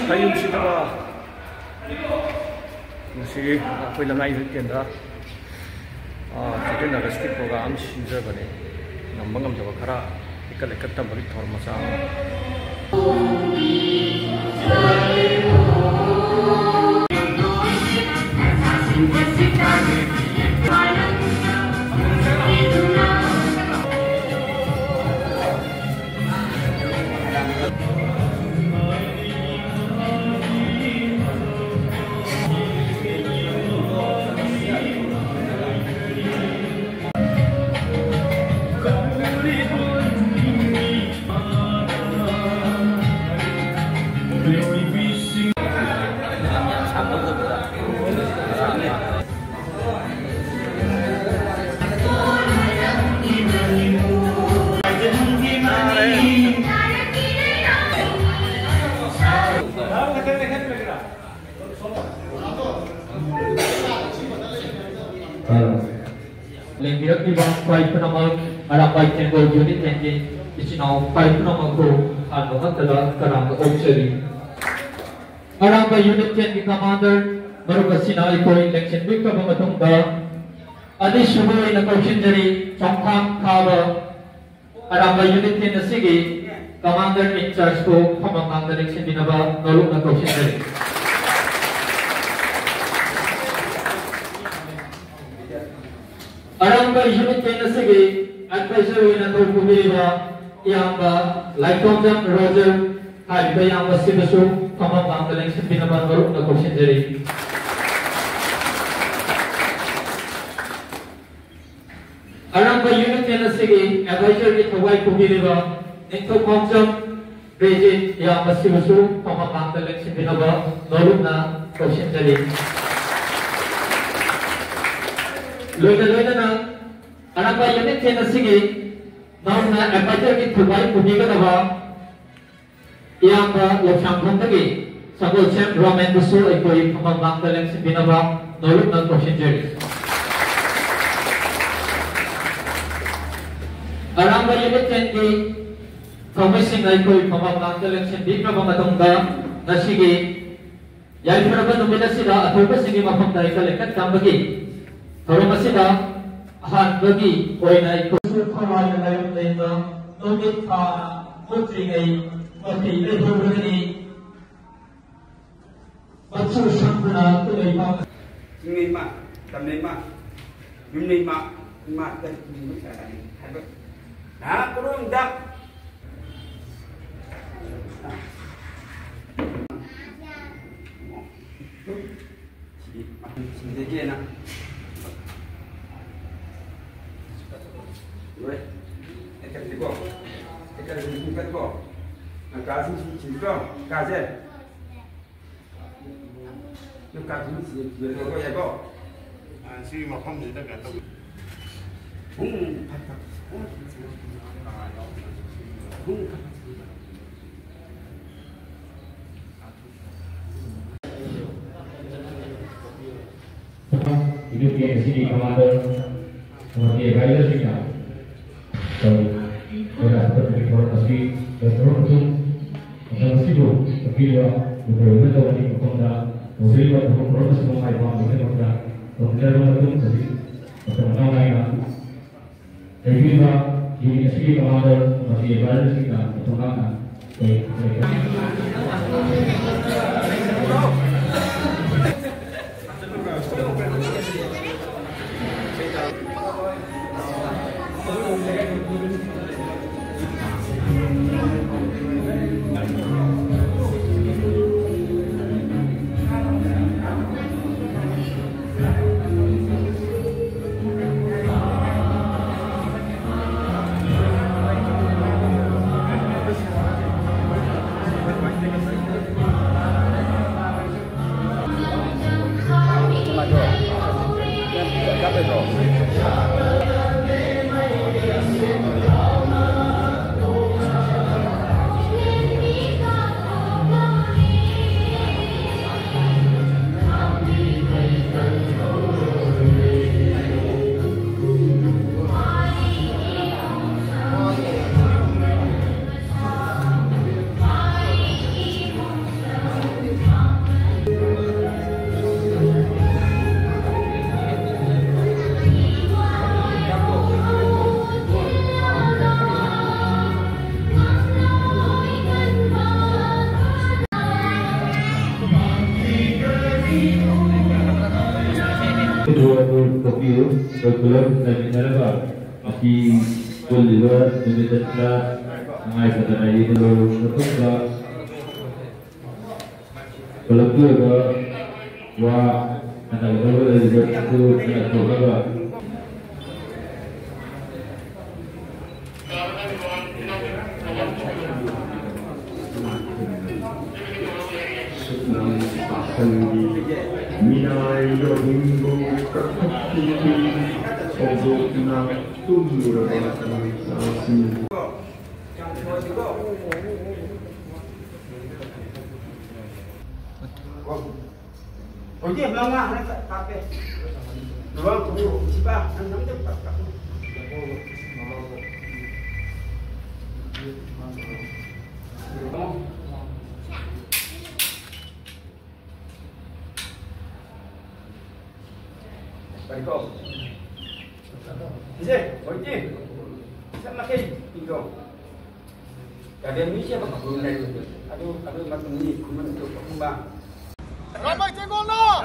ꯍꯌꯨꯝꯁꯤꯗꯕ ꯉꯁꯤ ꯑꯩꯈꯣꯏ ꯂꯝꯂꯥꯏ ꯍꯦꯜꯊ ꯀꯦꯟꯗ꯭ꯔꯗ 15 ꯑꯥꯒꯁꯀꯤ ꯄ꯭ꯔꯣꯒ꯭ꯔꯥꯝ ꯁꯤꯟꯖꯕꯅꯦ ꯉꯝꯕ ꯉꯝꯗꯕ ꯈꯔ ꯏꯀꯠ ꯂꯩꯀꯠ ꯇꯝꯕꯒꯤ ꯊꯧꯔꯝ ꯃꯆꯥ ꯑꯃ Lengkirnya fight penamak arah fight tenggol unit tenggin isinau fight penamak ko ano telah karang opseri arah fight unit tenggin commander baru kesinai ko election week ka bamatong da adi subuh ina kausin dari chongkham khaba arah fight unit tenggin sige commander in charge ko pamang election dinaba noluk na kausin dari Arangba unit tenna sige advisor na to kubiba yamba Laikomjam Roger haiba yamba sibasu kama bangalang sa binabangaru na question jeri Arangba unit tenna sige advisor ni Thawai kubiba nito Komjam Regent yamba sibasu kama bangalang sa binabangaru na question jeri Loida na anak ba unit tenna sige naam na advisor ki Thawai kubiga na yang loksham bhantagi sabol sem Roman Busul ay koi pamang taleng si binaba noluk ng question jury anak ba unit tenna promising ay koi pamang taleng si binaba matongga na sige yai paraban numina sila atau ba sige mapamdari kalekat kambagi Kalau masih dah han bagi oina ikut surfawan dalam lembang nomit putri ay mati leher ini batu sempurna tu ay pam. Sini mak, kami mak, ini mak dan ini sekarang. Nah, kurang dak. Sini je nak. Rồi, cái gì có, cái gì cũng có, cá gì chỉ có, cá gì, nó cá gì chỉ có cái có, chỉ mà không gì tất cả đâu, Ini PNC Commander, kemudian Rider Singha. So, kita seperti informasi berturut informasi itu terkira beberapa tahun ini kepada beberapa proses pengaitan beberapa kemudian itu jadi pertemuan lainnya. Jadi kita di sini Commander masih berada di sini pertemuan. belum kami neraka aki kuliah demi tetap mengai pada ini belum terbuka belum juga wah anak baru dari itu tidak terbuka Minai Yohingo Kakakiki Obokna Tumura Sasi Oke, melangah nak kafe. Ruang tunggu siapa? Nang cepat. Baiklah. Jadi, oke. Sama kayak itu. Ada misi apa kebunan itu? Aduh macam ni, kebunan untuk berkembang. Ramai tengok nak.